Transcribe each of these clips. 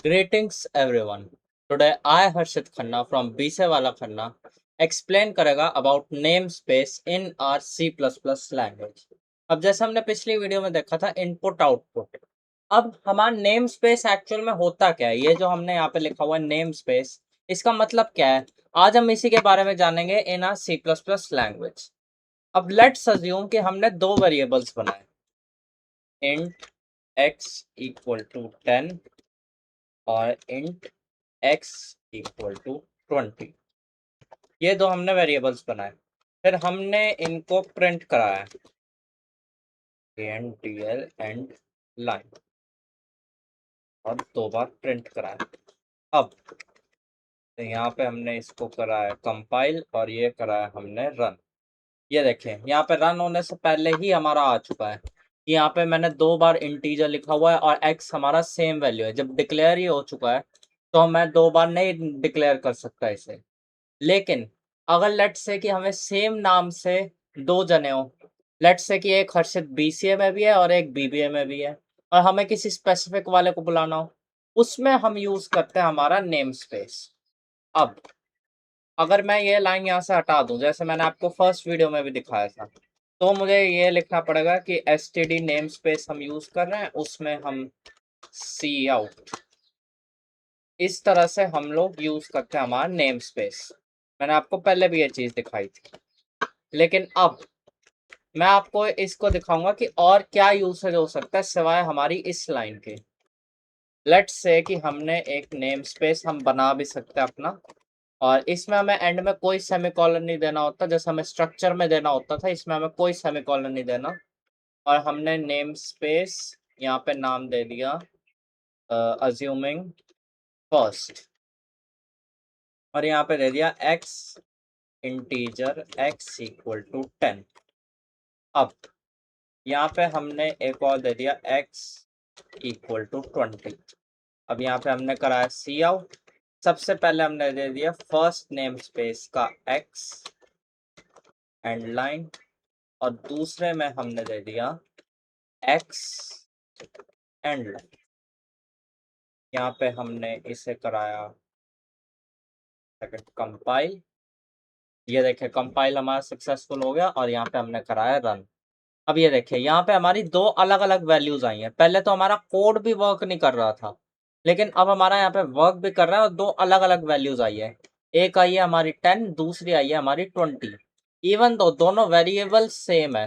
Greetings everyone. Today I Harshit Khanna from BC Wala Khanna explain करेगा about namespace in our C++ language. अब जैसे हमने पिछली video में देखा था इनपुट आउटपुट, अब हमारा नेम स्पेस एक्चुअल में होता क्या है, ये जो हमने यहाँ पे लिखा हुआ है नेम स्पेस, इसका मतलब क्या है, आज हम इसी के बारे में जानेंगे इन आर C++ लैंग्वेज। अब लेट्स अज्यूम कि हमने दो वेरिएबल्स बनाए, int x इक्वल टू 10 और int x इक्वल टू 20। ये दो हमने वेरिएबल्स बनाए, फिर हमने इनको प्रिंट कराया एंड लाइन और दो बार प्रिंट कराया। अब तो यहाँ पे हमने इसको कराया कंपाइल और ये कराया हमने रन। ये देखें यहाँ पे रन होने से पहले ही हमारा आ चुका है कि यहाँ पे मैंने दो बार इंटीजर लिखा हुआ है और x हमारा सेम वैल्यू है। जब डिक्लेयर ही हो चुका है तो मैं दो बार नहीं डिक्लेयर कर सकता इसे। लेकिन अगर लेट्स से कि हमें सेम नाम से दो जने हो, लेट्स से कि एक हर्षित बीसीए में भी है और एक बीबीए में भी है, और हमें किसी स्पेसिफिक वाले को बुलाना हो, उसमें हम यूज करते हैं हमारा नेम स्पेस। अब अगर मैं ये लाइन यहाँ से हटा दूं, जैसे मैंने आपको फर्स्ट वीडियो में भी दिखाया था, तो मुझे ये लिखना पड़ेगा कि std नेम स्पेस हम यूज कर रहे हैं, उसमें हम सी आउट, इस तरह से हम लोग यूज करते हैं हमारा नेम स्पेस। मैंने आपको पहले भी ये चीज दिखाई थी, लेकिन अब मैं आपको इसको दिखाऊंगा कि और क्या यूसेज हो सकता है सिवाय हमारी इस लाइन के। लेट्स से कि हमने एक नेम स्पेस हम बना भी सकते हैं अपना, और इसमें हमें एंड में कोई सेमीकोलन नहीं देना होता, जैसे हमें स्ट्रक्चर में देना होता था, इसमें हमें कोई सेमीकोलन नहीं देना। और हमने नेम स्पेस यहाँ पे नाम दे दिया अज्यूमिंग फर्स्ट, और यहाँ पे दे दिया x integer x equal to 10। अब यहाँ पे हमने एक और दे दिया x इक्वल टू 20। अब यहाँ पे हमने कराया सी आउट। सबसे पहले हमने दे दिया फर्स्ट नेम स्पेस का x एंड लाइन, और दूसरे में हमने दे दिया x एंड लाइन। यहाँ पे हमने इसे कराया सेकंड कंपाइल। ये देखिए कंपाइल हमारा सक्सेसफुल हो गया, और यहाँ पे हमने कराया रन। अब ये देखिए यहाँ पे हमारी दो अलग अलग वैल्यूज आई हैं। पहले तो हमारा कोड भी वर्क नहीं कर रहा था, लेकिन अब हमारा यहाँ पे वर्क भी कर रहा है और दो अलग अलग वैल्यूज आई है। एक आई है हमारी 10, दूसरी आई है हमारी 20। इवन दो दोनों वेरिएबल्स सेम है,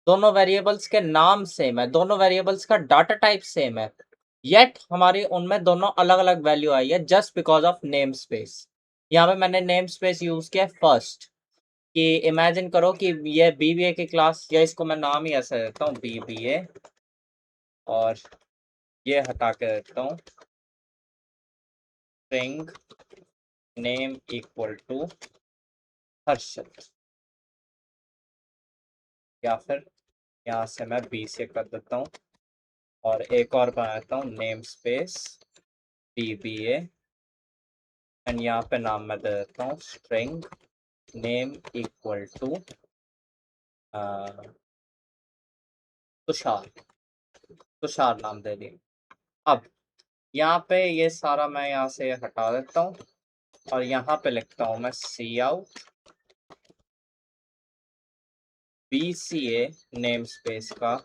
दोनों वेरिएबल्स के नाम सेम है, दोनों वेरिएबल्स का डाटा टाइप सेम है, येट हमारी उनमें दोनों अलग अलग वैल्यू आई है just because of name space. यहाँ पे मैंने नेम स्पेस यूज किया फर्स्ट, कि इमेजिन करो कि ये बीबीए की क्लास, या इसको मैं नाम ही ऐसा देता हूँ बीबीए, और ये हटा के देता हूँ string name equal to Harshad, या फिर यहाँ से मैं बीसीए कर देता हूँ और एक और बनाता हूँ नेम स्पेस बीबीए, एंड यहाँ पे नाम मैं दे देता हूँ string name equal to Tushar. Tushar नाम दे दिए। अब यहाँ पे ये सारा मैं यहाँ से हटा देता हूँ और यहाँ पे लिखता हूँ मैं सी आउट बीसीए नेम स्पेस का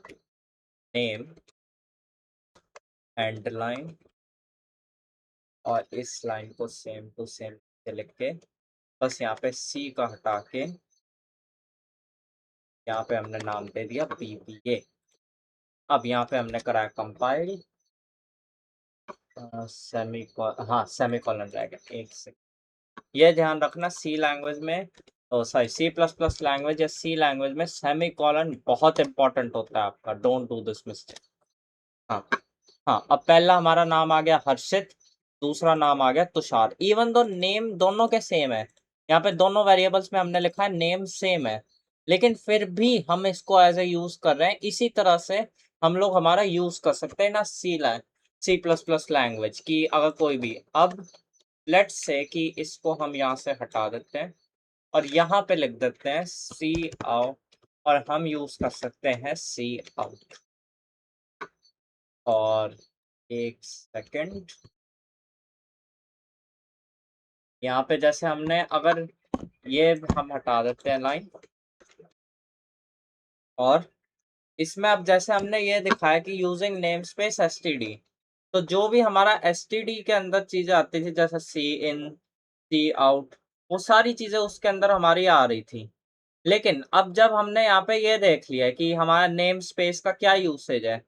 नेम एंड लाइन, और इस लाइन को सेम टू सेम लिख के बस यहाँ पे सी का हटा के यहाँ पे हमने नाम दे दिया बीबीए। अब यहाँ पे हमने कराया कंपाइल, सेमीकोलन रहेगा एक से। ये ध्यान रखना सी लैंग्वेज में, sorry C plus plus language या सी लैंग्वेज में सेमीकोलन बहुत इंपॉर्टेंट होता है आपका, डोंट डू दिस मिस्टेक। हाँ हाँ, अब पहला हमारा नाम आ गया हर्षित, दूसरा नाम आ गया तुषार। इवन दो नेम दोनों के सेम है, यहाँ पे दोनों वेरिएबल्स में हमने लिखा है नेम सेम है, लेकिन फिर भी हम इसको एज ए यूज कर रहे हैं। इसी तरह से हम लोग हमारा यूज कर सकते हैं ना सी प्लस प्लस लैंग्वेज की, अगर कोई भी। अब लेट्स से कि इसको हम यहाँ से हटा देते हैं और यहाँ पे लिख देते हैं सी आउट, और हम यूज कर सकते हैं सी आउट। और एक सेकंड, यहाँ पे जैसे हमने अगर ये हम हटा देते हैं लाइन, और इसमें अब जैसे हमने ये दिखाया कि यूजिंग नेम स्पेस एसटीडी, तो जो भी हमारा एसटीडी के अंदर चीजें आती थी जैसे सी इन, सी आउट, वो सारी चीजें उसके अंदर हमारी आ रही थी। लेकिन अब जब हमने यहाँ पे ये देख लिया कि हमारा नेम स्पेस का क्या यूसेज है,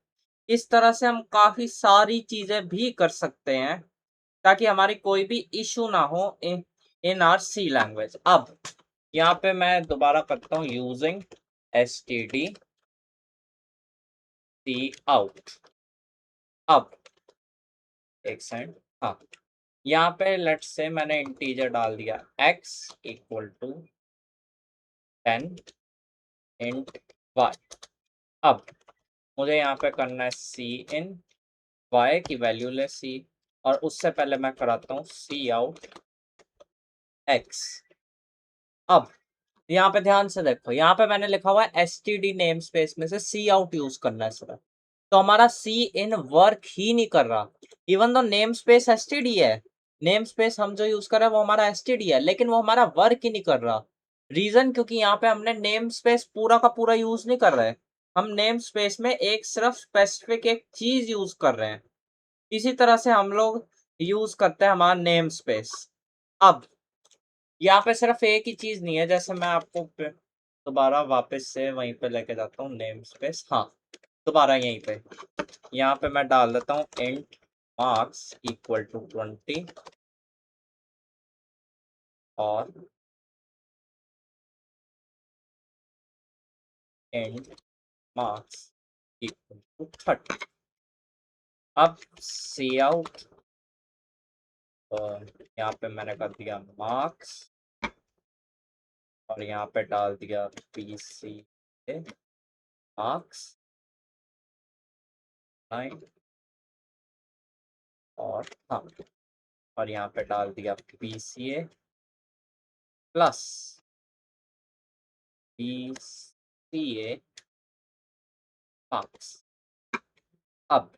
इस तरह से हम काफी सारी चीजें भी कर सकते हैं ताकि हमारी कोई भी इशू ना हो इन आर सी लैंग्वेज। अब यहाँ पे मैं दोबारा करता हूँ यूजिंग एसटीडी सी आउट। अब एक सेकंड, हाँ, यहाँ पे लेट्स से मैंने इंटीजर डाल दिया x equal to 10 int y। अब मुझे यहाँ पे करना है सी इन, y की वैल्यू ले c, और उससे पहले मैं कराता हूँ सी आउट x। अब यहाँ पे ध्यान से देखो, यहाँ पे मैंने लिखा हुआ है std नेम स्पेस में से सी आउट यूज करना है सर, तो हमारा सी इन वर्क ही नहीं कर रहा। इवन तो नेम स्पेस एसटीडी है, नेम स्पेस हम जो यूज कर रहे हैं वो हमारा एसटीडी है, लेकिन वो हमारा वर्क ही नहीं कर रहा। रीजन क्योंकि यहाँ पे हमने नेम स्पेस पूरा का पूरा यूज नहीं कर रहे हैं, हम नेम स्पेस में एक सिर्फ स्पेसिफिक एक चीज यूज कर रहे हैं। इसी तरह से हम लोग यूज करते हैं हमारा नेम स्पेस। अब यहाँ पे सिर्फ एक ही चीज नहीं है, जैसे मैं आपको दोबारा वापस से वहीं पे लेके जाता हूँ नेम स्पेस, हाँ, दोबारा यहीं पे यहाँ पे मैं डाल देता हूँ इंट मार्क्स इक्वल टू 20 और इंट मार्क्स इक्वल टू 30। अब सी आउट, यहाँ पे मैंने कर दिया मार्क्स और यहाँ पे डाल दिया पी सी मार्क्स 9 और हाँ, और यहाँ पे डाल दिया PCA प्लस PCA मार्क्स। अब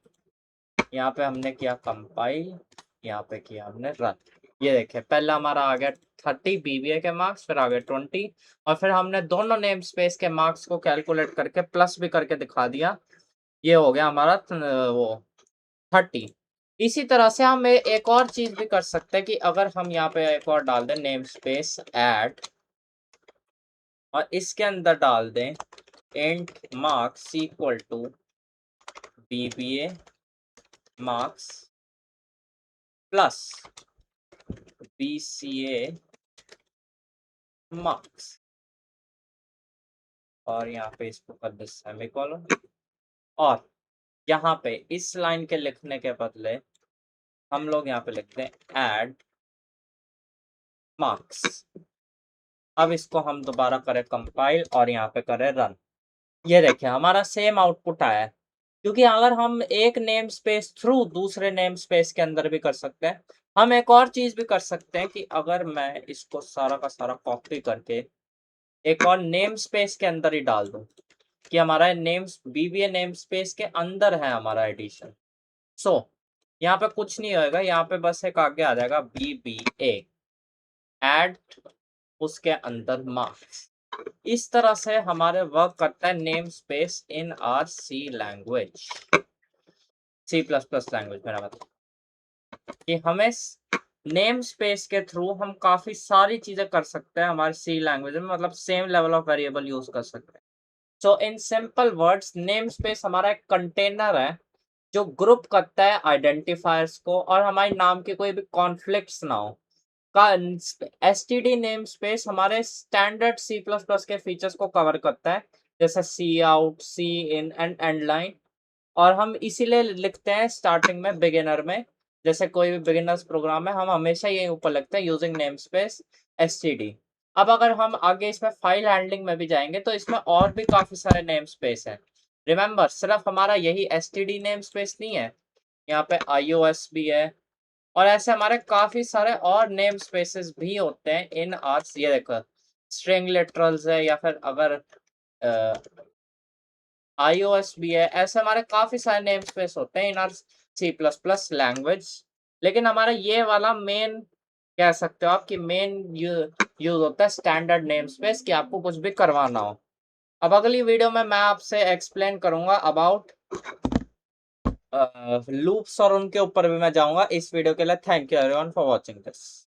यहाँ पे हमने किया कंपाइल, यहाँ पे किया हमने रन। ये देखिए पहला हमारा आ गया 30 BBA के मार्क्स, फिर आ गए 20, और फिर हमने दोनों नेम स्पेस के मार्क्स को कैलकुलेट करके प्लस भी करके दिखा दिया। ये हो गया हमारा वो 30। इसी तरह से हम एक और चीज भी कर सकते हैं कि अगर हम यहाँ पे एक और डाल दें नेम स्पेस ऐड, और इसके अंदर डाल दें int marks equal to BBA marks plus BCA marks, और यहाँ पे इसको कर दे सेमीकोलन, और यहाँ पे इस लाइन के लिखने के बदले हम लोग यहाँ पे लिखते हैं ऐड मार्क्स। अब इसको हम दोबारा करें कंपाइल और यहाँ पे करें रन। ये देखिए हमारा सेम आउटपुट आया है, क्योंकि अगर हम एक नेम स्पेस थ्रू दूसरे नेम स्पेस के अंदर भी कर सकते हैं। हम एक और चीज भी कर सकते हैं कि अगर मैं इसको सारा का सारा कॉपी करके एक और नेम स्पेस के अंदर ही डाल दूं कि हमारा नेम BBA नेम स्पेस के अंदर है हमारा एडिशन। सो यहाँ पे कुछ नहीं होएगा, यहाँ पे बस एक आगे आ जाएगा BBA ऐड उसके अंदर मार्क्स। इस तरह से हमारे वर्क करता है namespace in our C language, C++ language मेरा मतलब, कि हमें नेम स्पेस के थ्रू हम काफी सारी चीजें कर सकते हैं हमारे सी लैंग्वेज में, मतलब same level of variable use कर सकते हैं। So in simple words namespace हमारा एक कंटेनर है जो ग्रुप करता है आइडेंटिफायर्स को, और हमारे नाम के कोई भी कॉन्फ्लिक्ट्स ना हो का। एसटीडी नेम स्पेस हमारे स्टैंडर्ड C++ के फीचर्स को कवर करता है, जैसे C out, C in and end line. और हम इसीलिए लिखते हैं स्टार्टिंग में बिगिनर में, जैसे कोई भी बिगिनर्स प्रोग्राम है हम हमेशा ये ऊपर लिखते हैं यूजिंग नेम स्पेस एसटीडी। अब अगर हम आगे इसमें फाइल हैंडलिंग में भी जाएंगे तो इसमें और भी काफी सारे नेम स्पेस हैं। रिमेंबर सिर्फ हमारा यही एसटीडी नेम स्पेस नहीं है, यहाँ पे iOS भी है, और ऐसे हमारे काफी सारे और नेम स्पेसेस भी होते हैं इन आर्स। ये देखो स्ट्रिंग लिटरल्स है, या फिर अगर iOS भी है, ऐसे हमारे काफी सारे नेम स्पेस होते हैं इन आर C++ लैंग्वेज। लेकिन हमारा ये वाला मेन कह सकते हो आप कि मेन यूज होता है स्टैंडर्ड नेम स्पेस कि आपको कुछ भी करवाना हो। अब अगली वीडियो में मैं आपसे एक्सप्लेन करूंगा अबाउट लूप्स और उनके ऊपर भी मैं जाऊंगा। इस वीडियो के लिए thank you everyone for watching this.